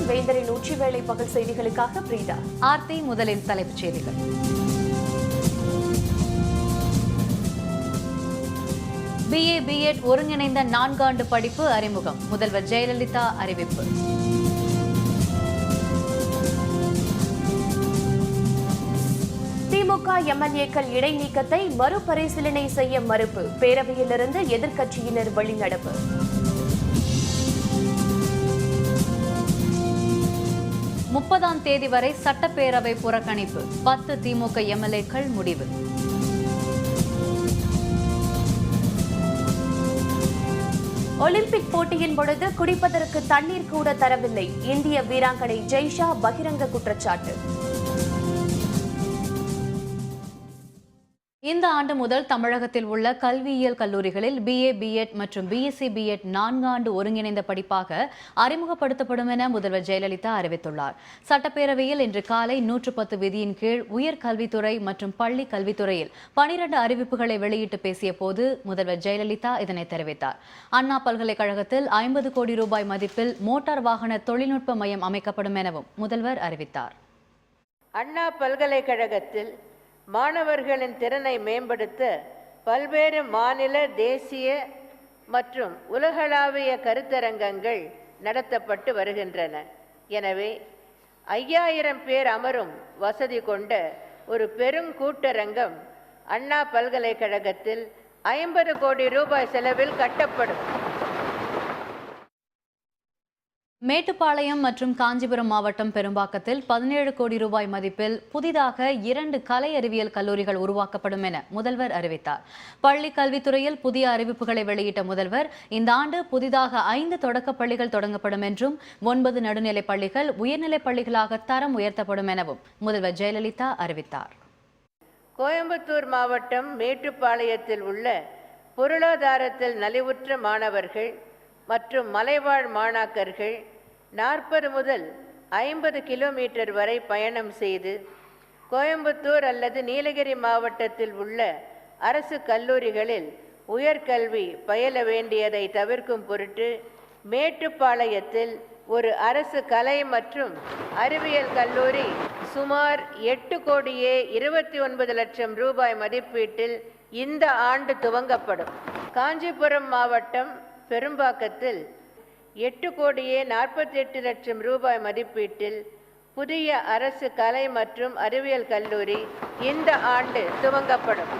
வேந்தரின் உச்சிவேளை பகல் செய்திகளுக்காக பிரீதா. ஆர்த்தி. முதலில் தலைப்புச் செய்திகள். BA B.Ed ஒருங்கிணைந்த 4 ஆண்டு படிப்பு அறிமுகம். முதல்வர் ஜெயலலிதா அறிவிப்பு. திமுக MLA-க்கள் இடைநீக்கத்தை மறுபரிசீலனை செய்ய மறுப்பு. பேரவையிலிருந்து எதிர்க்கட்சியினர் வெளிநடப்பு. முப்பதாம் தேதி வரை சட்டப்பேரவை புறக்கணிப்பு. 10 திமுக MLA-க்கள் முடிவு. ஒலிம்பிக் போட்டியின் பொழுது குடிப்பதற்கு தண்ணீர் கூட தரவில்லை. இந்திய வீராங்கனை ஜெய்ஷா பகிரங்க குற்றச்சாட்டு. இந்த ஆண்டு முதல் தமிழகத்தில் உள்ள கல்வியியல் கல்லூரிகளில் BA B.Ed மற்றும் BSc B.Ed 4 ஆண்டு ஒருங்கிணைந்த படிப்பாக அறிமுகப்படுத்தப்படும் என முதல்வர் ஜெயலலிதா அறிவித்துள்ளார். சட்டப்பேரவையில் இன்று காலை 110 விதியின் கீழ் உயர்கல்வித்துறை மற்றும் பள்ளி கல்வித்துறையில் 12 அறிவிப்புகளை வெளியிட்டு பேசிய போது முதல்வர் ஜெயலலிதா இதனை தெரிவித்தார். அண்ணா பல்கலைக்கழகத்தில் 50 கோடி ரூபாய் மதிப்பில் மோட்டார் வாகன தொழில்நுட்ப மையம் அமைக்கப்படும் எனவும் முதல்வர் அறிவித்தார். அண்ணா பல்கலைக்கழகத்தில் மாணவர்களின் திறனை மேம்படுத்த பல்வேறு மாநில, தேசிய மற்றும் உலகளாவிய கருத்தரங்கங்கள் நடத்தப்பட்டு வருகின்றன. எனவே 5000 பேர் அமரும் வசதி கொண்ட ஒரு பெருங்கூட்டரங்கம் அண்ணா பல்கலைக்கழகத்தில் 50 கோடி ரூபாய் செலவில் கட்டப்படும். மேட்டுப்பாளையம் மற்றும் காஞ்சிபுரம் மாவட்டம் பெரும்பாக்கத்தில் 17 கோடி ரூபாய் மதிப்பில் புதிதாக 2 கலை அறிவியல் கல்லூரிகள் உருவாக்கப்படும் என முதல்வர் அறிவித்தார். பள்ளி கல்வித்துறையில் புதிய அறிவிப்புகளை வெளியிட்ட முதல்வர் இந்த ஆண்டு புதிதாக 5 தொடக்கப் பள்ளிகள் தொடங்கப்படும் என்றும் 9 நடுநிலைப் பள்ளிகள் உயர்நிலைப் பள்ளிகளாக தரம் உயர்த்தப்படும் எனவும் முதல்வர் ஜெயலலிதா அறிவித்தார். கோயம்புத்தூர் மாவட்டம் மேட்டுப்பாளையத்தில் உள்ள பொருளாதாரத்தில் நலிவுற்ற மாணவர்கள் மற்றும் மலைவாழ் மாணாக்கர்கள் 40 முதல் 50 கிலோமீட்டர் வரை பயணம் செய்து கோயம்புத்தூர் அல்லது நீலகிரி மாவட்டத்தில் உள்ள அரசு கல்லூரிகளில் உயர்கல்வி பயில வேண்டியதை தவிர்க்கும் பொருட்டு மேட்டுப்பாளையத்தில் ஒரு அரசு கலை மற்றும் அறிவியல் கல்லூரி சுமார் 8 கோடியே 29 லட்சம் ரூபாய் மதிப்பீட்டில் இந்த ஆண்டு துவங்கப்படும். காஞ்சிபுரம் மாவட்டம் பெரும்பாக்கத்தில் 8 கோடியே 48 லட்சம் ரூபாய் மதிப்பீட்டில் புதிய அரசு கலை மற்றும் அறிவியல் கல்லூரி இந்த ஆண்டு துவங்கப்படும்.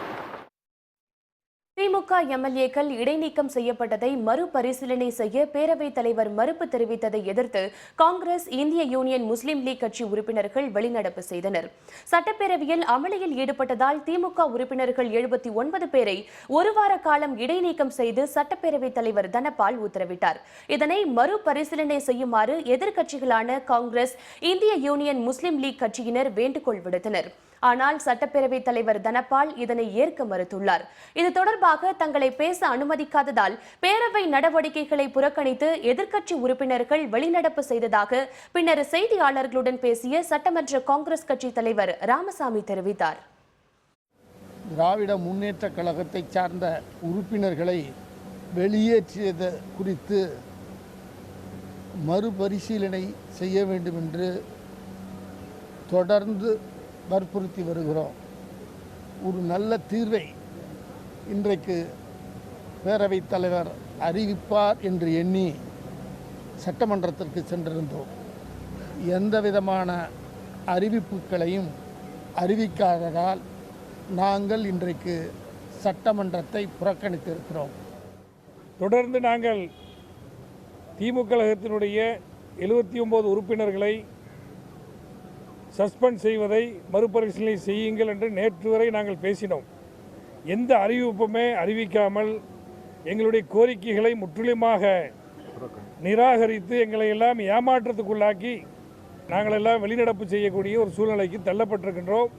திமுக MLA-க்கள் இடைநீக்கம் செய்யப்பட்டதை மறுபரிசீலனை செய்ய பேரவைத் தலைவர் மறுப்பு தெரிவித்ததை எதிர்த்து காங்கிரஸ், இந்திய யூனியன் முஸ்லீம் லீக் கட்சி உறுப்பினர்கள் வெளிநடப்பு செய்தனர். சட்டப்பேரவையில் அமளியில் ஈடுபட்டதால் திமுக உறுப்பினர்கள் 79 பேரை ஒரு வார காலம் இடைநீக்கம் செய்து சட்டப்பேரவைத் தலைவர் தனபால் உத்தரவிட்டார். இதனை மறுபரிசீலனை செய்யுமாறு எதிர்க்கட்சிகளான காங்கிரஸ், இந்திய யூனியன் முஸ்லீம் லீக் கட்சியினர் வேண்டுகோள் விடுத்தனர். ஆனால் சட்டப்பேரவைத் தலைவர் தனபால் இதனை ஏற்க மறுத்துள்ளார். இது தொடர்பாக தங்களை பேச அனுமதிக்காததால் பேரவை நடவடிக்கைகளை புறக்கணித்து எதிர்க்கட்சி உறுப்பினர்கள் வெளிநடப்பு செய்ததாக பின்னர் செய்தியாளர்களுடன் பேசிய சட்டமன்ற காங்கிரஸ் கட்சி தலைவர் ராமசாமி தெரிவித்தார். திராவிட முன்னேற்ற கழகத்தை சார்ந்த உறுப்பினர்களை வெளியேற்றியது குறித்து மறுபரிசீலனை செய்ய வேண்டும் என்று தொடர்ந்து வற்புறுத்தி வருகிறோம். ஒரு நல்ல தீர்வை இன்றைக்கு பேரவைத் தலைவர் அறிவிப்பார் என்று எண்ணி சட்டமன்றத்திற்கு சென்றிருந்தோம். எந்த விதமான அறிவிப்புகளையும் அறிவிக்காததால் நாங்கள் இன்றைக்கு சட்டமன்றத்தை புறக்கணித்திருக்கிறோம். தொடர்ந்து நாங்கள் திமுக கழகத்தினுடைய 79 உறுப்பினர்களை சஸ்பெண்ட் செய்வதை மறுபரிசீலனை செய்யுங்கள் என்று நேற்று வரை நாங்கள் பேசினோம். எந்த அறிவிப்புமே அறிவிக்காமல் எங்களுடைய கோரிக்கைகளை முற்றிலுமாக நிராகரித்து எங்களை எல்லாம் ஏமாற்றத்துக்குள்ளாக்கி நாங்கள் எல்லாம் வெளிநடப்பு செய்யக்கூடிய ஒரு சூழ்நிலைக்கு தள்ளப்பட்டிருக்கின்றோம்.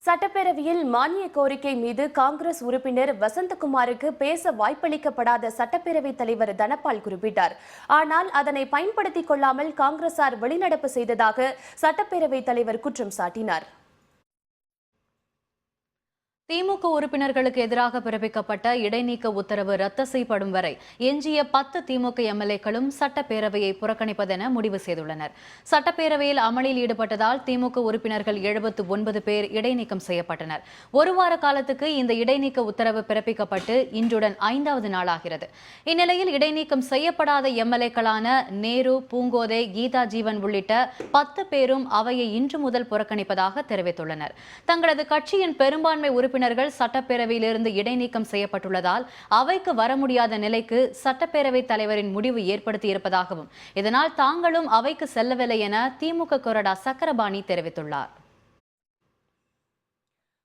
சட்டப்பேரவையில் மானிய கோரிக்கை மீது காங்கிரஸ் உறுப்பினர் வசந்தகுமாருக்கு பேச வாய்ப்பளிக்கப்படாத சட்டப்பேரவைத் தலைவர் தனபால் குறிப்பிட்டார். ஆனால் அதனை பயன்படுத்திக் கொள்ளாமல் காங்கிரசார் வெளிநடப்பு செய்ததாக சட்டப்பேரவைத் தலைவர் குற்றம் சாட்டினார். திமுக உறுப்பினர்களுக்கு எதிராக பிறப்பிக்கப்பட்ட இடைநீக்க உத்தரவு ரத்து செய்யப்படும் வரை எஞ்சிய 10 திமுக எம்எல்ஏக்களும் சட்டப்பேரவையை புறக்கணிப்பதென முடிவு செய்துள்ளனர். சட்டப்பேரவையில் அமளியில் ஈடுபட்டதால் திமுக உறுப்பினர்கள் 79 பேர் இடைநீக்கம் செய்யப்பட்டனர். ஒரு வார காலத்துக்கு இந்த இடைநீக்க உத்தரவு பிறப்பிக்கப்பட்டு இன்றுடன் 5வது நாளாகிறது. இந்நிலையில் இடைநீக்கம் செய்யப்படாத எம்எல்ஏக்களான நேரு, பூங்கோதை, கீதா ஜீவன் உள்ளிட்ட 10 பேரும் அவையை இன்று முதல் புறக்கணிப்பதாக தெரிவித்துள்ளனர். தங்களது கட்சியின் பெரும்பான்மை உறுப்பினர்கள் சட்டப்பேரவையிலிருந்து இடைநீக்கம் செய்யப்பட்டுள்ளதால் அவைக்கு வர முடியாத நிலைக்கு சட்டப்பேரவைத் தலைவரின் முடிவு ஏற்படுத்தியிருப்பதாகவும் இதனால் தாங்களும் அவைக்கு செல்லவில்லை என திமுக கொறடா சக்கரபாணி தெரிவித்துள்ளார்.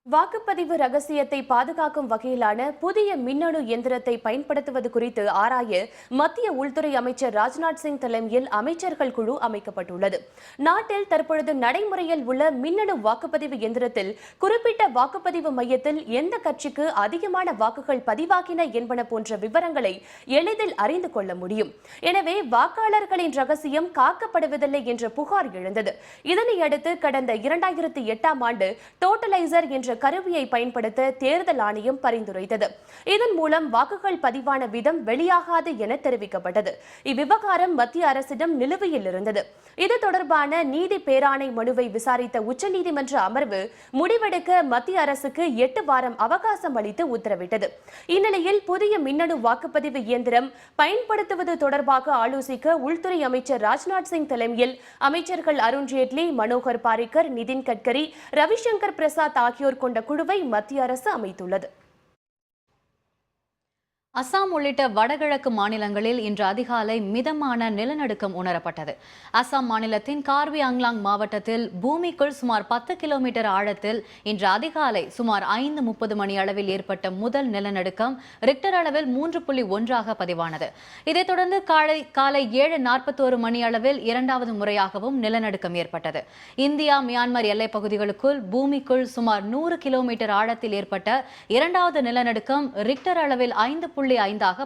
வாக்குப்பதிவு ரகசியத்தை பாதுகாக்கும் வகையிலான புதிய மின்னணு எந்திரத்தை பயன்படுத்துவது குறித்து ஆராய மத்திய உள்துறை அமைச்சர் ராஜ்நாத் சிங் தலைமையில் அமைச்சர்கள் குழு அமைக்கப்பட்டுள்ளது. நாட்டில் தற்பொழுது நடைமுறையில் உள்ள மின்னணு வாக்குப்பதிவு எந்திரத்தில் குறிப்பிட்ட வாக்குப்பதிவு மையத்தில் எந்த கட்சிக்கு அதிகமான வாக்குகள் பதிவாகின என்பன போன்ற விவரங்களை எளிதில் அறிந்து கொள்ள முடியும். எனவே வாக்காளர்களின் ரகசியம் காக்கப்படுவதில்லை என்ற புகார் எழுந்தது. இதனையடுத்து கடந்த 2008ஆம் ஆண்டு டோட்டலைசர் என்ற கருவியை பயன்படுத்த தேர்தல் ஆணையம் பரிந்துரைத்தது. இதன் மூலம் வாக்குகள் பதிவான விதம் வெளியாகாது என தெரிவிக்கப்பட்டது. இவ்விவகாரம் மத்திய அரசிடம் நிலுவையில் இருந்தது. இது தொடர்பான நீதி பேராணை மனுவை விசாரித்த உச்சநீதிமன்ற அமர்வு முடிவெடுக்க மத்திய அரசுக்கு 8 வாரம் அவகாசம் அளித்து உத்தரவிட்டது. இந்நிலையில் புதிய மின்னணு வாக்குப்பதிவு இயந்திரம் பயன்படுத்துவது தொடர்பாக ஆலோசிக்க உள்துறை அமைச்சர் ராஜ்நாத் சிங் தலைமையில் அமைச்சர்கள் அருண் ஜேட்லி, மனோகர் பாரிக்கர், நிதின் கட்கரி, ரவிசங்கர் பிரசாத் ஆகியோர் கொண்ட குழுவை மத்திய அரசு அமைத்துள்ளது. அசாம் உள்ளிட்ட வடகிழக்கு மாநிலங்களில் இன்று அதிகாலை மிதமான நிலநடுக்கம் உணரப்பட்டது. அசாம் மாநிலத்தின் கார்பி ஆங்லாங் மாவட்டத்தில் பூமிக்குள் சுமார் 10 கிலோமீட்டர் ஆழத்தில் இன்று அதிகாலை சுமார் 5:30 மணி அளவில் ஏற்பட்ட முதல் நிலநடுக்கம் ரிக்டர் அளவில் 3.1 பதிவானது. இதைத் தொடர்ந்து காலை 7:41 மணி அளவில் 2வது முறையாகவும் நிலநடுக்கம் ஏற்பட்டது. இந்தியா மியான்மர் எல்லைப் பகுதிகளுக்குள் பூமிக்குள் சுமார் 100 கிலோமீட்டர் ஆழத்தில் ஏற்பட்ட 2வது நிலநடுக்கம் ரிக்டர் அளவில் 5.5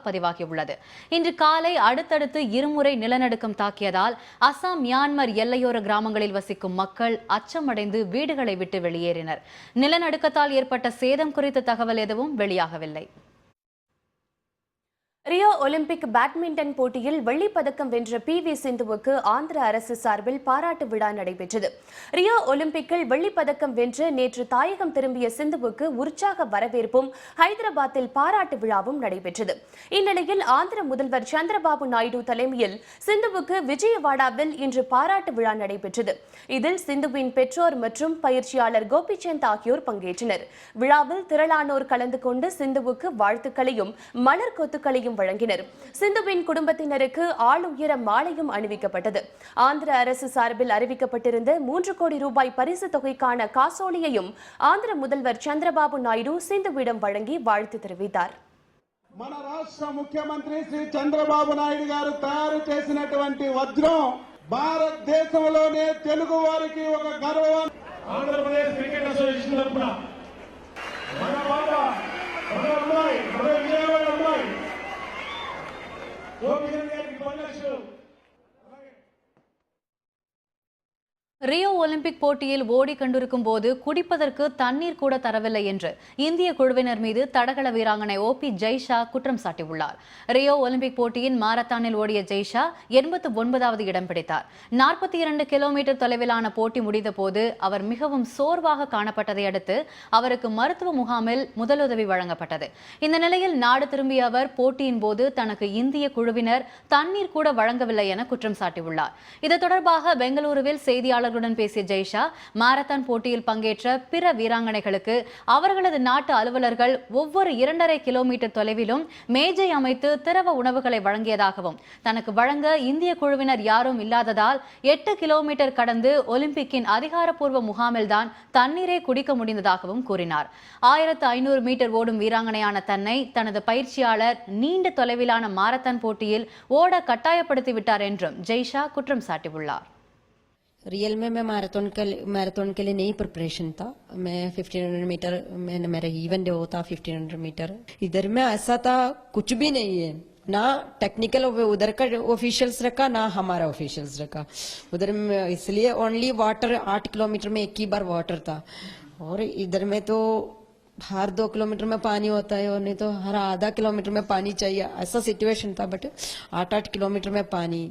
பதிவாகியுள்ளது. இன்று காலை அடுத்தடுத்து இருமுறை நிலநடுக்கம் தாக்கியதால் அசாம் மியான்மர் எல்லையோர கிராமங்களில் வசிக்கும் மக்கள் அச்சமடைந்து வீடுகளை விட்டு வெளியேறினர். நிலநடுக்கத்தால் ஏற்பட்ட சேதம் குறித்த தகவல் எதுவும் வெளியாகவில்லை. ரியோ ஒலிம்பிக் பேட்மிண்டன் போட்டியில் வெள்ளிப்பதக்கம் வென்ற PV சிந்துவுக்கு ஆந்திர அரசு சார்பில் பாராட்டு விழா நடைபெற்றது. ரியோ ஒலிம்பிக்கில் வெள்ளிப்பதக்கம் வென்று நேற்று தாயகம் திரும்பிய சிந்துவுக்கு உற்சாக வரவேற்பும் ஹைதராபாத்தில் பாராட்டு விழாவும் நடைபெற்றது. இந்நிலையில் ஆந்திர முதல்வர் சந்திரபாபு நாயுடு தலைமையில் சிந்துவுக்கு விஜயவாடாவில் இன்று பாராட்டு விழா நடைபெற்றது. இதில் சிந்துவின் பெற்றோர் மற்றும் பயிற்சியாளர் கோபிச்சந்த் ஆகியோர் பங்கேற்றனர். விழாவில் திரளானோர் கலந்து கொண்டு சிந்துவுக்கு வாழ்த்துக்களையும் மலர் கொத்துக்களையும் வழங்கினர். சிந்துவின் குடும்பத்தினருக்கு ஆளுயர மாலையும் அணிவிக்கப்பட்டது. ஆந்திர அரசு சார்பில் அறிவிக்கப்பட்டிருந்த 3 கோடி ரூபாய் பரிசு தொகைக்கான காசோலையையும் ஆந்திர முதல்வர் சந்திரபாபு நாயுடு சிந்துவிடம் வழங்கி வாழ்த்து தெரிவித்தார். మన రాష్ట్ర ముఖ్యమంత్రి శ్రీ చంద్రబాబు నాయుడు గారు తయారు చేసినటువంటి వజ్రం భారతదేశంలోనే తెలుగు వారికి ఒక గర్వం. ఆంధ్రప్రదేశ్ క్రికెట్ అసోసియేషన్ తరపున మన బాబ మన అమ్మాయి మన విజయవాడ అమ్మాయి గోపిచంద్ గారికి 10 లక్షలు. ரியோ ஒலிம்பிக் போட்டியில் ஓடி கண்டிருக்கும் போது குடிப்பதற்கு தண்ணீர் கூட தரவில்லை என்று இந்திய குழுவினர் மீது தடகள வீராங்கனை OP ஜெய்ஷா குற்றம் சாட்டியுள்ளார். ரியோ ஒலிம்பிக் போட்டியின் மாரத்தானில் ஓடிய ஜெய்ஷா 89வது இடம் பிடித்தார். 42 கிலோமீட்டர் தொலைவிலான போட்டி முடிந்த போது அவர் மிகவும் சோர்வாக காணப்பட்டதை அடுத்து அவருக்கு மருத்துவ முகாமில் முதலுதவி வழங்கப்பட்டது. இந்த நிலையில் நாடு திரும்பிய அவர் போட்டியின் போது தனக்கு இந்திய குழுவினர் தண்ணீர் கூட வழங்கவில்லை என குற்றம் சாட்டியுள்ளார். இது தொடர்பாக பெங்களூருவில் செய்தியாளர் பேசிய ஜெய்ஷா மாரத்தான் போட்டியில் பங்கேற்ற பிற வீராங்கனைகளுக்கு அவர்களது நாட்டு அலுவலர்கள் ஒவ்வொரு 2.5 கிலோமீட்டர் தொலைவிலும் மேஜை அமைத்து திரவ உணவுகளை வழங்கியதாகவும் தனக்கு வழங்க இந்திய குழுவினர் யாரும் இல்லாததால் 8 கிலோமீட்டர் கடந்து ஒலிம்பிக்கின் அதிகாரப்பூர்வ முகாமில்தான் தண்ணீரை குடிக்க முடிந்ததாகவும் கூறினார். 1500 மீட்டர் ஓடும் வீராங்கனையான தன்னை தனது பயிற்சியாளர் நீண்ட தொலைவிலான மாரத்தான் போட்டியில் ஓட கட்டாயப்படுத்திவிட்டார் என்றும் ஜெய்ஷா குற்றம் சாட்டியுள்ளார். रियल में मैं मैराथन के लिए नहीं प्रिपरेशन था. मैं 1500 मीटर मैंने मेरा इवन डे होता 1500 मीटर. इधर में ऐसा था कुछ भी नहीं है, ना टेक्निकल उधर का ऑफिशियल्स रखा ना हमारा ऑफिशियल्स रखा उधर में, इसलिए ओनली वाटर 8 किलोमीटर में 1 ही बार वाटर था. और इधर में तो हर 2 किलोमीटर में पानी होता है और नहीं तो हर आधा किलोमीटर में पानी चाहिए, ऐसा सिचुएशन था। बट 8-8 किलोमीटर में पानी।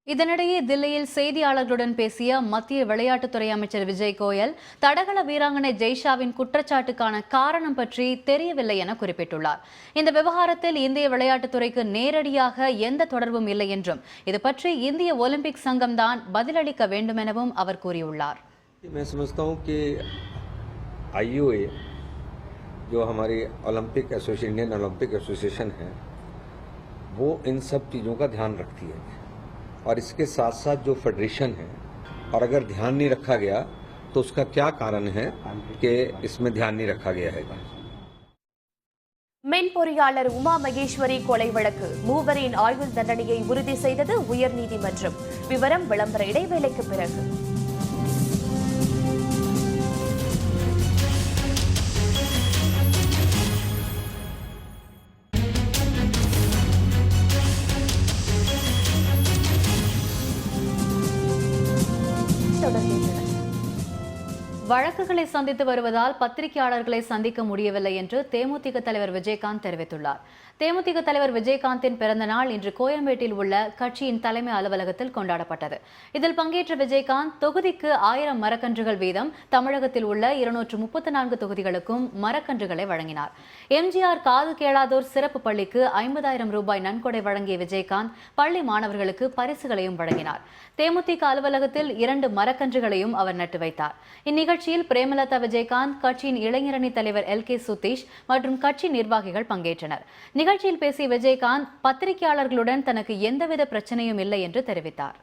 இதனிடையே தில்லியில் செய்தியாளர்களுடன் பேசிய மத்திய விளையாட்டுத்துறை அமைச்சர் விஜய் கோயல் தடகள வீராங்கனை ஜெய்ஷாவின் குற்றச்சாட்டுக்கான காரணம் பற்றி தெரியவில்லை என குறிப்பிட்டுள்ளார். இந்த விவகாரத்தில் இந்திய விளையாட்டுத்துறைக்கு நேரடியாக எந்த தொடர்பும் இல்லை என்றும் இது பற்றி இந்திய ஒலிம்பிக் சங்கம் தான் பதிலளிக்க வேண்டும் எனவும் அவர் கூறியுள்ளார். मैं समझता हूं कि आईओए जो हमारी Olympic association, Indian Olympic association है, वो इन सब चीज़ों का ध्यान रखती है और इसके साथ साथ जो फेडरेशन है, और अगर ध्यान नहीं रखा गया तो उसका क्या कारण है कि इसमें ध्यान नहीं रखा गया है. மென்பொறியாளர் உமா மகேஸ்வரி கொலை வழக்கு மூவரின் ஆயுள் தண்டனையை உறுதி செய்தது உயர்நீதிமன்றம். விவரம் விளம்பர இடைவேளைக்கு பிறகு. வழக்குகளை சந்தித்து வருவதால் பத்திரிகையாளர்களை சந்திக்க முடியவில்லை என்று தேமுதிக தலைவர் விஜயகாந்த் தெரிவித்துள்ளார். தேமுதிக தலைவர் விஜயகாந்தின் பிறந்த நாள் இன்று கோயம்பேட்டில் உள்ள கட்சியின் தலைமை அலுவலகத்தில் கொண்டாடப்பட்டது. இதில் பங்கேற்ற விஜயகாந்த் தொகுதிக்கு 1000 மரக்கன்றுகள் வீதம் தமிழகத்தில் உள்ள 234 தொகுதிகளுக்கும் மரக்கன்றுகளை வழங்கினார். எம்ஜிஆர் காது கேளாதோர் சிறப்பு பள்ளிக்கு 50,000 ரூபாய் நன்கொடை வழங்கிய விஜயகாந்த் பள்ளி மாணவர்களுக்கு பரிசுகளையும் வழங்கினார். தேமுதிக அலுவலகத்தில் 2 மரக்கன்றுகளையும் அவர் நட்டு வைத்தார். இந்நிகழ்ச்சியில் பிரேமலதா விஜயகாந்த், கட்சியின் இளைஞரணி தலைவர் LK சுதீஷ் மற்றும் கட்சி நிர்வாகிகள் பங்கேற்றனர். நிகழ்ச்சியில் பேசிய விஜயகாந்த் பத்திரிகையாளர்களுடன் தனக்கு எந்தவித பிரச்சனையும் இல்லை என்று தெரிவித்தார்.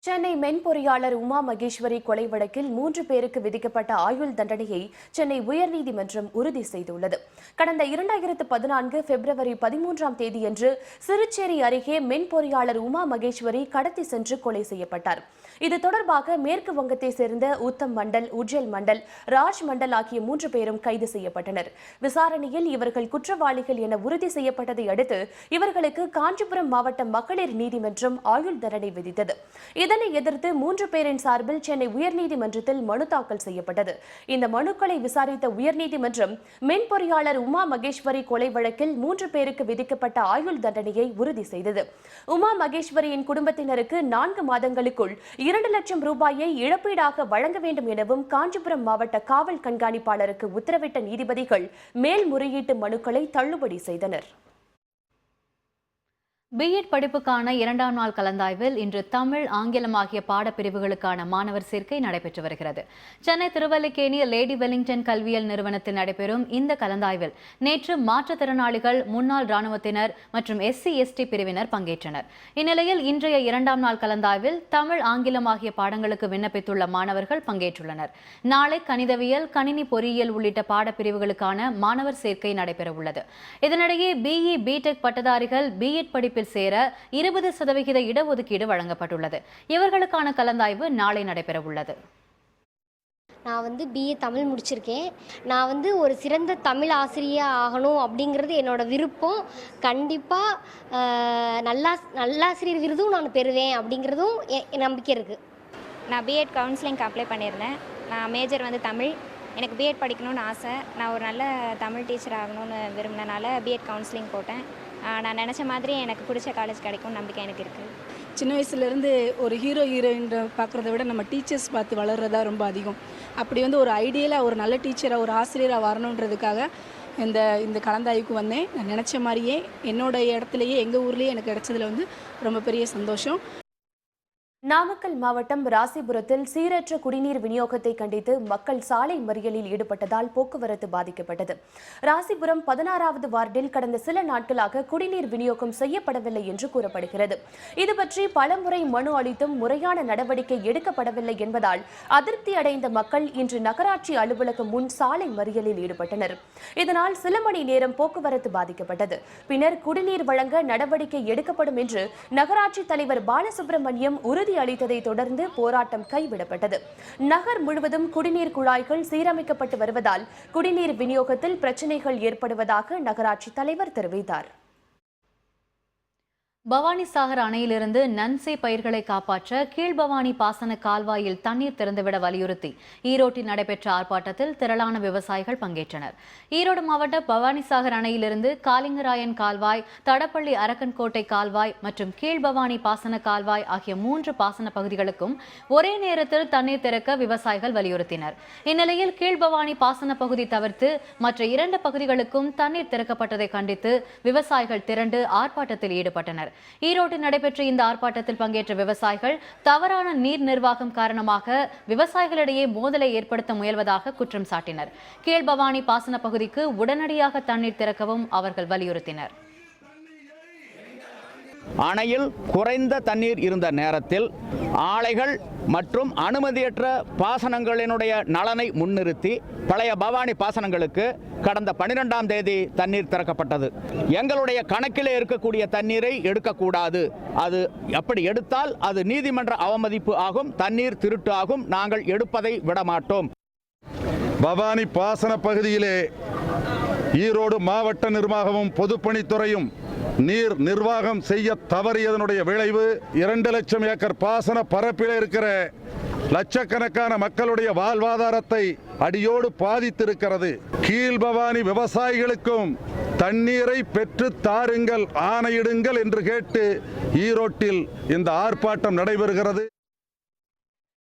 சென்னை மென்பொறியாளர் உமா மகேஸ்வரி கொலை வழக்கில் 3 பேருக்கு விதிக்கப்பட்ட ஆயுள் தண்டனையை சென்னை உயர்நீதிமன்றம் உறுதி செய்துள்ளது. கடந்த 2014 பிப்ரவரி 13ஆம் தேதியன்று சிறுச்சேரி அருகே மென்பொறியாளர் உமா மகேஸ்வரி கடத்தி சென்று கொலை செய்யப்பட்டார். இது தொடர்பாக மேற்கு வங்கத்தை சேர்ந்த உத்தம் மண்டல், உஜ்ஜல் மண்டல், ராஜ் மண்டல் ஆகிய 3 பேரும் கைது செய்யப்பட்டனர். விசாரணையில் இவர்கள் குற்றவாளிகள் என உறுதி செய்யப்பட்டதை அடுத்து இவர்களுக்கு காஞ்சிபுரம் மாவட்ட மகளிர் நீதிமன்றம் ஆயுள் தண்டனை விதித்தது. இதனை எதிர்த்து 3 பேரின் சார்பில் சென்னை உயர்நீதிமன்றத்தில் மனு தாக்கல் செய்யப்பட்டது. இந்த மனுக்களை விசாரித்த உயர்நீதிமன்றம் மென்பொறியாளர் உமா மகேஸ்வரி கொலை வழக்கில் 3 பேருக்கு விதிக்கப்பட்ட ஆயுள் தண்டனையை உறுதி செய்தது. உமா மகேஸ்வரியின் குடும்பத்தினருக்கு 4 மாதங்களுக்குள் 2 லட்சம் ரூபாயை இழப்பீடாக வழங்க வேண்டும் எனவும் காஞ்சிபுரம் மாவட்ட காவல் கண்காணிப்பாளருக்கு உத்தரவிட்ட நீதிபதிகள் மேல்முறையீட்டு மனுக்களை தள்ளுபடி செய்தனர். பிஎட் படிப்புக்கான 2ஆம் நாள் கலந்தாய்வில் இன்று தமிழ், ஆங்கிலம் ஆகிய பாடப்பிரிவுகளுக்கான மாணவர் சேர்க்கை நடைபெற்று வருகிறது. சென்னை திருவல்லிக்கேணி லேடி வெலிங்டன் கல்வியியல் நிறுவனத்தில் நடைபெறும் இந்த கலந்தாய்வில் நேற்று மாற்றுத்திறனாளிகள், முன்னாள் ராணுவத்தினர் மற்றும் SC/ST பிரிவினர் பங்கேற்றனர். இந்நிலையில் இன்றைய 2ஆம் நாள் கலந்தாய்வில் தமிழ், ஆங்கிலம் ஆகிய பாடங்களுக்கு விண்ணப்பித்துள்ள மாணவர்கள் பங்கேற்றுள்ளனர். நாளை கணிதவியல், கணினி பொறியியல் உள்ளிட்ட பாடப்பிரிவுகளுக்கான மாணவர் சேர்க்கை நடைபெறவுள்ளது. இதனிடையே BE, BTech பட்டதாரிகள் பிஎட் படிப்பில் சேர 20% இடஒதுக்கீடு வழங்கப்பட்டுள்ளது. இவர்களுக்கான கலந்தாய்வு நாளை நடைபெற உள்ளது. நான் BA தமிழ் முடிச்சிருக்கேன். நான் ஒரு சிறந்த தமிழ் ஆசிரியர் ஆகணும் அப்படிங்கிறது என்னோட விருப்பம். கண்டிப்பாக நல்லாசிரியர் விருதும் நான் பெறுவேன் அப்படிங்கிறதும் நம்பிக்கை இருக்குது. நான் பிஎட் கவுன்சிலிங்க்கு அப்ளை பண்ணியிருந்தேன். நான் மேஜர் தமிழ். எனக்கு பிஎட் படிக்கணும்னு ஆசை. நான் ஒரு நல்ல தமிழ் டீச்சர் ஆகணும்னு விரும்பினனால பிஎட் கவுன்சிலிங் போட்டேன். நான் நினச்ச மாதிரி எனக்கு பிடிச்ச காலேஜ் கிடைக்கும் நம்பிக்கை எனக்கு இருக்குது. சின்ன வயசுலேருந்து ஒரு ஹீரோயின் பார்க்குறத விட நம்ம டீச்சர்ஸ் பார்த்து வளர்கிறதா ரொம்ப அதிகம். அப்படி ஒரு ஐடியலாக ஒரு நல்ல டீச்சராக, ஒரு ஆசிரியராக வரணுன்றதுக்காக இந்த கலந்தாய்வுக்கு வந்தேன். நான் நினச்ச மாதிரியே என்னோட இடத்துலையே, எங்கள் ஊர்லேயே எனக்கு கிடைச்சதில் ரொம்ப பெரிய சந்தோஷம். நாமக்கல் மாவட்டம் ராசிபுரத்தில் சீரற்ற குடிநீர் விநியோகத்தை கண்டித்து மக்கள் சாலை மறியலில் ஈடுபட்டதால் போக்குவரத்து பாதிக்கப்பட்டது. ராசிபுரம் 16வது வார்டில் கடந்த சில நாட்களாக குடிநீர் விநியோகம் செய்யப்படவில்லை என்று கூறப்படுகிறது. இதுபற்றி பலமுறை மனு அளித்தும் முறையான நடவடிக்கை எடுக்கப்படவில்லை என்பதால் அதிருப்தி அடைந்த மக்கள் இன்று நகராட்சி அலுவலகம் முன் சாலை மறியலில் ஈடுபட்டனர். இதனால் சில மணி நேரம் போக்குவரத்து பாதிக்கப்பட்டது. பின்னர் குடிநீர் வழங்க நடவடிக்கை எடுக்கப்படும் என்று நகராட்சி தலைவர் பாலசுப்ரமணியம் உறுதி அனுமதி அளித்ததை தொடர்ந்து போராட்டம் கைவிடப்பட்டது. நகர் முழுவதும் குடிநீர் குழாய்கள் சீரமைக்கப்பட்டு வருவதால் குடிநீர் விநியோகத்தில் பிரச்சினைகள் ஏற்படுவதாக நகராட்சி தலைவர் தெரிவித்தார். பவானிசாகர் அணையிலிருந்து நன்சே பயிர்களை காப்பாற்ற கீழ்பவானி பாசன கால்வாயில் தண்ணீர் திறந்துவிட வலியுறுத்தி ஈரோட்டில் நடைபெற்ற ஆர்ப்பாட்டத்தில் திரளான விவசாயிகள் பங்கேற்றனர். ஈரோடு மாவட்ட பவானிசாகர் அணையிலிருந்து காலிங்கராயன் கால்வாய், தடப்பள்ளி அரக்கன்கோட்டை கால்வாய் மற்றும் கீழ்பவானி பாசன கால்வாய் ஆகிய 3 பாசன பகுதிகளுக்கும் ஒரே நேரத்தில் தண்ணீர் திறக்க விவசாயிகள் வலியுறுத்தினர். இந்நிலையில் கீழ்பவானி பாசன பகுதி தவிர்த்து மற்ற 2 பகுதிகளுக்கும் தண்ணீர் திறக்கப்பட்டதை கண்டித்து விவசாயிகள் திரண்டு ஆர்ப்பாட்டத்தில் ஈடுபட்டனர். ஈரோட்டில் நடைபெற்ற இந்த ஆர்ப்பாட்டத்தில் பங்கேற்ற விவசாயிகள் தவறான நீர் நிர்வாகம் காரணமாக விவசாயிகளிடையே மோதலை ஏற்படுத்த முயல்வதாக குற்றம் சாட்டினர். கீழ்பவானி பாசன பகுதிக்கு உடனடியாக தண்ணீர் திறக்கவும் அவர்கள் வலியுறுத்தினர். அணையில் குறைந்த தண்ணீர் இருந்த நேரத்தில் ஆலைகள் மற்றும் அனுமதியற்ற பாசனங்களினுடைய நலனை முன்னிறுத்தி பழைய பவானி பாசனங்களுக்கு கடந்த 12ஆம் தேதி தண்ணீர் திறக்கப்பட்டது. எங்களுடைய கணக்கிலே இருக்கக்கூடிய தண்ணீரை எடுக்கக்கூடாது. அது அப்படி எடுத்தால் அது நீதிமன்ற அவமதிப்பு ஆகும், தண்ணீர் திருட்டு ஆகும். நாங்கள் எடுப்பதை விடமாட்டோம். பவானி பாசன பகுதியிலே ஈரோடு மாவட்ட நிர்வாகமும் பொதுப்பணித்துறையும் நீர் நிர்வாகம் செய்ய தவறியதனுடைய விளைவு 2 லட்சம் ஏக்கர் பாசன பரப்பில் இருக்கிற லட்சக்கணக்கான மக்களுடைய வாழ்வாதாரத்தை அடியோடு பாதித்திருக்கிறது. கீழ்பவானி விவசாயிகளுக்கும் தண்ணீரை பெற்று தாருங்கள், ஆணையிடுங்கள் என்று கேட்டு ஈரோட்டில் இந்த ஆர்ப்பாட்டம் நடைபெறுகிறது.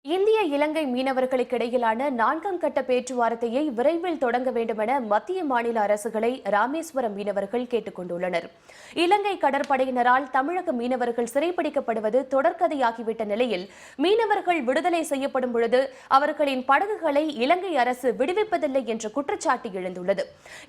இந்திய இலங்கை மீனவர்களுக்கு இடையிலான 4ஆம் கட்ட பேச்சுவார்த்தையை விரைவில் தொடங்க வேண்டுமென மத்திய மாநில அரசுகளை ராமேஸ்வரம் மீனவர்கள் கேட்டுக் கொண்டுள்ளனர். இலங்கை கடற்படையினரால் தமிழக மீனவர்கள் சிறைப்பிடிக்கப்படுவது தொடர்கதையாகிவிட்ட நிலையில் மீனவர்கள் விடுதலை செய்யப்படும் பொழுது அவர்களின் படகுகளை இலங்கை அரசு விடுவிப்பதில்லை என்ற குற்றச்சாட்டு எழுந்துள்ளது.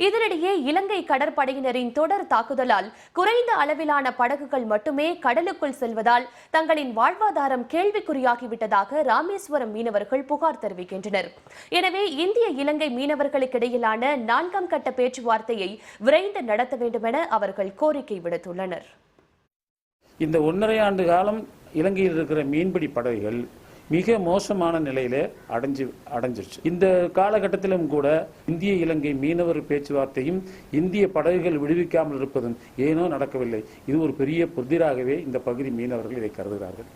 இதனிடையே இலங்கை கடற்படையினரின் தொடர் தாக்குதலால் குறைந்த அளவிலான படகுகள் மட்டுமே கடலுக்குள் செல்வதால் தங்களின் வாழ்வாதாரம் கேள்விக்குறியாகிவிட்டதாக ராமேஸ்வரம் மீனவர்கள் புகார் தெரிவிக்கின்றனர். எனவே இந்திய இலங்கை மீனவர்களுக்கு இடையிலான 4ஆம் கட்ட பேச்சுவார்த்தையை விரைந்து நடத்த வேண்டுமென அவர்கள் கோரிக்கை விடுத்துள்ளனர். இந்த 1.5 ஆண்டு காலம் இலங்கையில் இருக்கிற மீன்பிடி படகுகள் மிக மோசமான நிலையில அடைஞ்சிருச்சு. இந்த காலகட்டத்திலும் கூட இந்திய இலங்கை மீனவர் பேச்சுவார்த்தையும் இந்திய படகுகள் விடுவிக்காமல் இருப்பதும் ஏனோ நடக்கவில்லை. இது ஒரு பெரிய புதிராகவே இந்த பகுதி மீனவர்கள் இதை கருதுகிறார்கள்.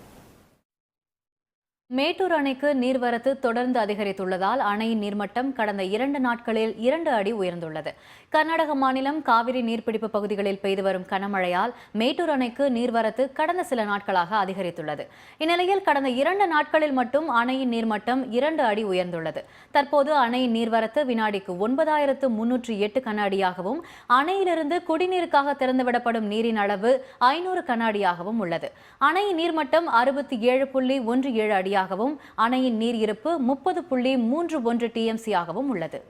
மேட்டூர் அணைக்கு நீர்வரத்து தொடர்ந்து அதிகரித்துள்ளதால் அணையின் நீர்மட்டம் கடந்த 2 நாட்களில் 2 அடி உயர்ந்துள்ளது. கர்நாடக மாநிலம் காவிரி நீர்பிடிப்பு பகுதிகளில் பெய்து வரும் கனமழையால் மேட்டூர் அணைக்கு நீர்வரத்து கடந்த சில நாட்களாக அதிகரித்துள்ளது. இந்நிலையில் கடந்த 2 நாட்களில் மட்டும் அணையின் நீர்மட்டம் 2 அடி உயர்ந்துள்ளது. தற்போது அணையின் நீர்வரத்து வினாடிக்கு 9308 கன அடியாகவும் அணையிலிருந்து குடிநீருக்காக திறந்துவிடப்படும் நீரின் அளவு 500 கன அடியாகவும் உள்ளது. அணையின் நீர்மட்டம் 67.17 அடியாகவும் அணையின் நீர் இருப்பு 30.31 TMC ஆகவும் உள்ளது.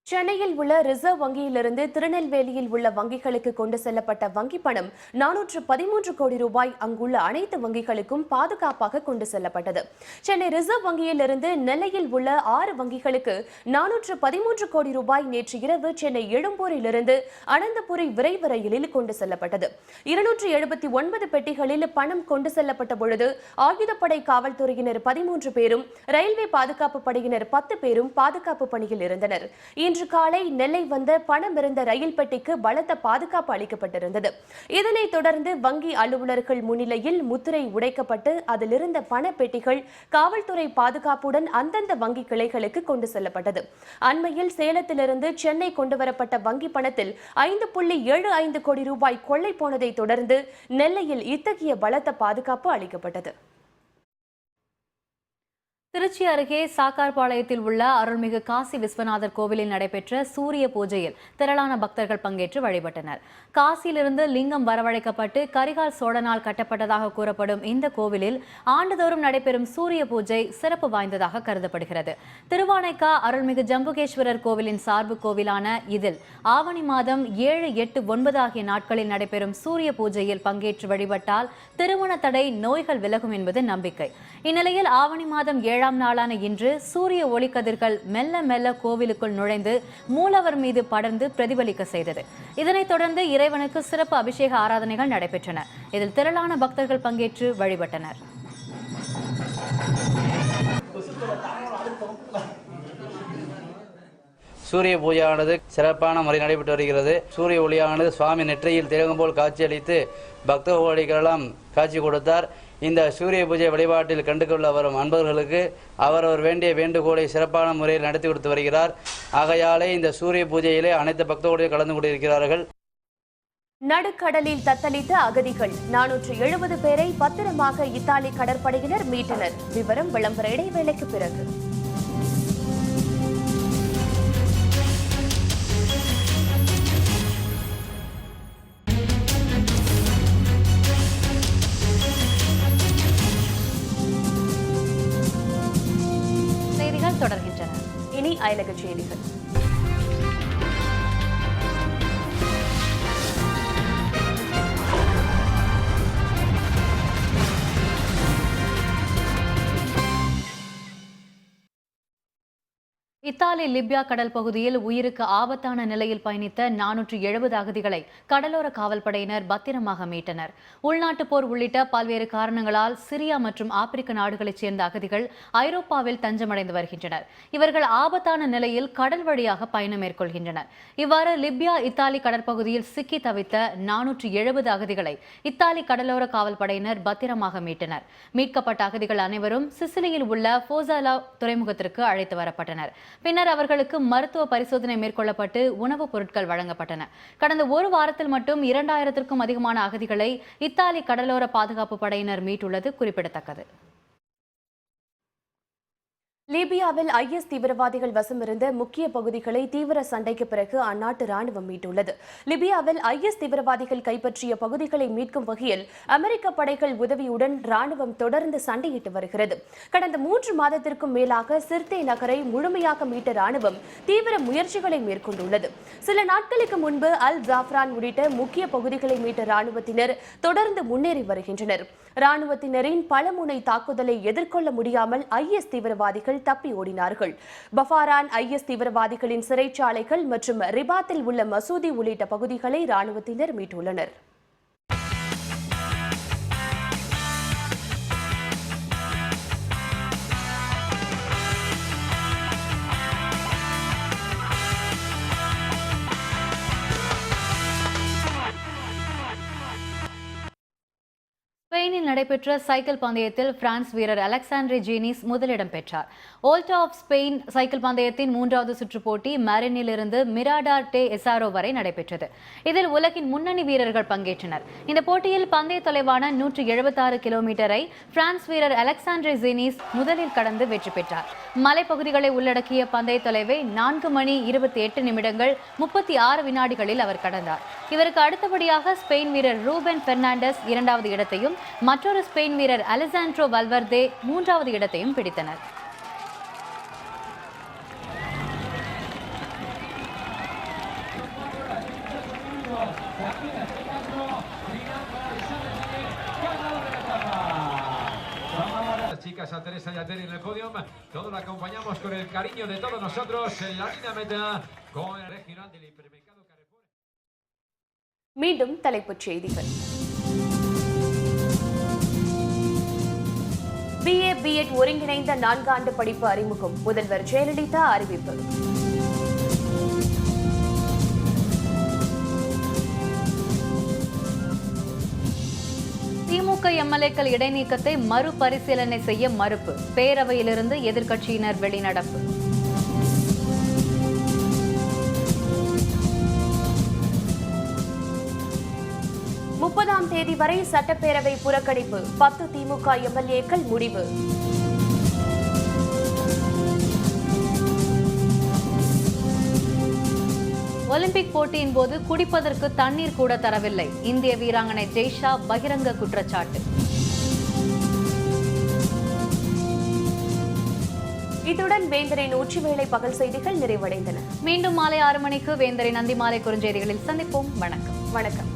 சென்னையில் உள்ள ரிசர்வ் வங்கியிலிருந்து திருநெல்வேலியில் உள்ள வங்கிகளுக்கு கொண்டு செல்லப்பட்ட வங்கி பணம் 413 கோடி ரூபாய் அங்குள்ள அனைத்து வங்கிகளுக்கும் பாதுகாப்பாக கொண்டு செல்லப்பட்டது. சென்னை ரிசர்வ் வங்கியிலிருந்து நெல்லையில் உள்ள 6 வங்கிகளுக்கு 413 கோடி ரூபாய் நேற்று இரவு சென்னை எழும்பூரிலிருந்து அனந்தபுரி விரைவு ரயிலில் கொண்டு செல்லப்பட்டது. 279 பெட்டிகளில் பணம் கொண்டு செல்லப்பட்ட பொழுது ஆயுதப்படை காவல்துறையினர் 13 பேரும் ரயில்வே பாதுகாப்பு படையினர் 10 பேரும் பாதுகாப்பு பணியில் இருந்தனர். இன்று காலை நெல்லை வந்த பணம் இருந்த ரயில் பெட்டிக்கு பலத்த பாதுகாப்பு அளிக்கப்பட்டிருந்தது. இதனைத் தொடர்ந்து வங்கி அலுவலர்கள் முன்னிலையில் முத்திரை உடைக்கப்பட்டு அதிலிருந்த பண பெட்டிகள் காவல்துறை பாதுகாப்புடன் அந்தந்த வங்கி கிளைகளுக்கு கொண்டு செல்லப்பட்டது. அண்மையில் சேலத்திலிருந்து சென்னை கொண்டுவரப்பட்ட வங்கி பணத்தில் 5.75 கோடி ரூபாய் கொள்ளை போனதை தொடர்ந்து நெல்லையில் இத்தகைய பலத்த பாதுகாப்பு அளிக்கப்பட்டது. திருச்சி அருகே சாக்கார்பாளையத்தில் உள்ள அருள்மிகு காசி விஸ்வநாதர் கோவிலில் நடைபெற்ற சூரிய பூஜையில் திரளான பக்தர்கள் பங்கேற்று வழிபட்டனர். காசியிலிருந்து லிங்கம் வரவழைக்கப்பட்டு கரிகால் சோழனால் கட்டப்பட்டதாக கூறப்படும் இந்த கோவிலில் ஆண்டுதோறும் நடைபெறும் சூரிய பூஜை சிறப்பு வாய்ந்ததாக கருதப்படுகிறது. திருவானைக்கா அருள்மிகு ஜம்புகேஸ்வரர் கோவிலின் சார்பு கோவிலான இதில் ஆவணி மாதம் 7, 8, 9 ஆகிய நாட்களில் நடைபெறும் சூரிய பூஜையில் பங்கேற்று வழிபட்டால் திருமண தடை, நோய்கள் விலகும் என்பது நம்பிக்கை. இந்நிலையில் ஆவணி மாதம் 7 7ஆம் நாளான இன்று சூரிய ஒளிக்கதிர்கள் மெல்ல மெல்ல கோவிலுக்குள் நுழைந்து மூலவர் மீது படர்ந்து பிரதிபலிக்க செய்தது. இதனைத் தொடர்ந்து இறைவனுக்கு சிறப்பு அபிஷேக ஆராதனைகள் நடைபெற்றன. இதில் திரளான பக்தர்கள் பங்கேற்று வழிபட்டனர். சூரிய பூஜையானது சிறப்பான முறை நடைபெற்று வருகிறது. சூரிய ஒளியானது சுவாமி நெற்றியில் திலகம் போல் காட்சியளித்து பக்த கோடிகளெல்லாம் காட்சி கொடுத்தார். இந்த சூரிய பூஜை வழிபாட்டில் கண்டு கொள்ள வரும் அன்பர்களுக்கு அவரவர் வேண்டிய வேண்டுகோளை சிறப்பான முறையில் நடத்தி கொடுத்து வருகிறார். ஆகையாலே இந்த சூரிய பூஜையிலே அனைத்து பக்த கோடிகள் கலந்து கொண்டிருக்கிறார்கள். நடுக்கடலில் தத்தளித்த அகதிகள் 470 பேரை பத்திரமாக இத்தாலி கடற்படையினர் மீட்டனர். விவரம் விளம்பர இடைவேளைக்கு பிறகு. செய்திகள் தொடர்கின்றன. இனி அயலக செய்திகள். இத்தாலி லிபியா கடல் பகுதியில் உயிருக்கு ஆபத்தான நிலையில் பயணித்த 470 அகதிகளை கடலோர காவல்படையினர் பத்திரமாக மீட்டனர். உள்நாட்டு போர் உள்ளிட்ட பல்வேறு காரணங்களால் சிரியா மற்றும் ஆப்பிரிக்க நாடுகளைச் சேர்ந்த அகதிகள் ஐரோப்பாவில் தஞ்சமடைந்து வருகின்றனர். இவர்கள் ஆபத்தான நிலையில் கடல் வழியாக பயணம் மேற்கொள்கின்றனர். இவ்வாறு லிபியா இத்தாலி கடற்பகுதியில் சிக்கி தவித்த 470 அகதிகளை இத்தாலி கடலோர காவல்படையினர் பத்திரமாக மீட்டனர். மீட்கப்பட்ட அகதிகள் அனைவரும் சிசிலியில் உள்ள போசாலா துறைமுகத்திற்கு அழைத்து வரப்பட்டனர். பின்னர் அவர்களுக்கு மருத்துவ பரிசோதனை மேற்கொள்ளப்பட்டு உணவுப் பொருட்கள் வழங்கப்பட்டன. கடந்த ஒரு வாரத்தில் மட்டும் 2000க்கும் அதிகமான அகதிகளை இத்தாலி கடலோர பாதுகாப்பு படையினர் மீட்டுள்ளது குறிப்பிடத்தக்கது. லிபியாவில் IS தீவிரவாதிகள் வசமிருந்த முக்கிய பகுதிகளை தீவிர சண்டைக்கு பிறகு அந்நாட்டு ராணுவம் மீட்டுள்ளது. லிபியாவில் IS தீவிரவாதிகள் கைப்பற்றிய பகுதிகளை மீட்கும் வகையில் அமெரிக்க படைகள் உதவியுடன் ராணுவம் தொடர்ந்து சண்டையிட்டு வருகிறது. கடந்த 3 மாதத்திற்கும் மேலாக சிர்தே நகரை முழுமையாக மீட்ட ராணுவம் தீவிர முயற்சிகளை மேற்கொண்டுள்ளது. சில நாட்களுக்கு முன்பு அல் ஜாஃப்ரான் உள்ளிட்ட முக்கிய பகுதிகளை மீட்ட ராணுவத்தினர் தொடர்ந்து முன்னேறி வருகின்றனர். ராணுவத்தினரின் பலமுனை தாக்குதலை எதிர்கொள்ள முடியாமல் IS தீவிரவாதிகள் தப்பி ஓடினார்கள். பஃபாரான் IS தீவிரவாதிகளின் சிறைச்சாலைகள் மற்றும் ரிபாத்தில் உள்ள மசூதி உள்ளிட்ட பகுதிகளை ராணுவத்தினர் மீட்டுள்ளனர். ஸ்பெயினில் நடைபெற்ற சைக்கிள் பந்தயத்தில் பிரான்ஸ் வீரர் அலெக்சாண்ட்ரே ஜீனிஸ் முதலிடம் பெற்றார். வோல்டா ஆஃப் ஸ்பெயின் சைக்கிள் பந்தயத்தின் 3வது சுற்று போட்டி மெரினில் இருந்து மிராடார் டே எசாரோ வரை நடைபெற்றது. இதில் உலகின் முன்னணி வீரர்கள் பங்கேற்றனர். இந்த போட்டியில் பந்தய தொலைவான 176 கிலோமீட்டரை பிரான்ஸ் வீரர் அலெக்சாண்ட்ரே ஜீனிஸ் முதலில் கடந்து வெற்றி பெற்றார். மலைப்பகுதிகளை உள்ளடக்கிய பந்தய தொலைவை 4 மணி 28 நிமிடங்கள் 36 வினாடிகளில் அவர் கடந்தார். இவருக்கு அடுத்தபடியாக ஸ்பெயின் வீரர் ரூபன் பெர்னாண்டஸ் 2வது இடத்தையும் மற்றொரு ஸ்பெயின் வீரர் அலெசாண்ட்ரோ வல்வர்தே 3வது இடத்தையும் பிடித்தனர். Chicas a Teresa y a Terry en el podium, todos la acompañamos con el cariño de todos nosotros en la línea meta con el regional del hipermercado Carrefour. மீண்டும் தலைப்புச் செய்திகள். BA B.Ed ஒருங்கிணைந்த 4 ஆண்டு படிப்பு அறிமுகம். முதல்வர் ஜெயலலிதா அறிவிப்பு. திமுக MLA-க்கள் இடைநீக்கத்தை மறுபரிசீலனை செய்ய மறுப்பு. பேரவையிலிருந்து எதிர்க்கட்சியினர் வெளிநடப்பு. முப்பதாம் தேதி வரை சட்டப்பேரவை புறக்கணிப்பு. 10 திமுக MLA-க்கள் முடிவு. ஒலிம்பிக் போட்டியின் போது குடிப்பதற்கு தண்ணீர் கூட தரவில்லை. இந்திய வீராங்கனை ஜெய்ஷா பகிரங்க குற்றச்சாட்டு. இத்துடன் வேந்தரின் உச்சிவேளை பகல் செய்திகள் நிறைவடைந்தன. மீண்டும் மாலை 6 மணிக்கு வேந்தரின் நந்திமாலை குறுஞ்செய்திகளில் சந்திப்போம். வணக்கம்.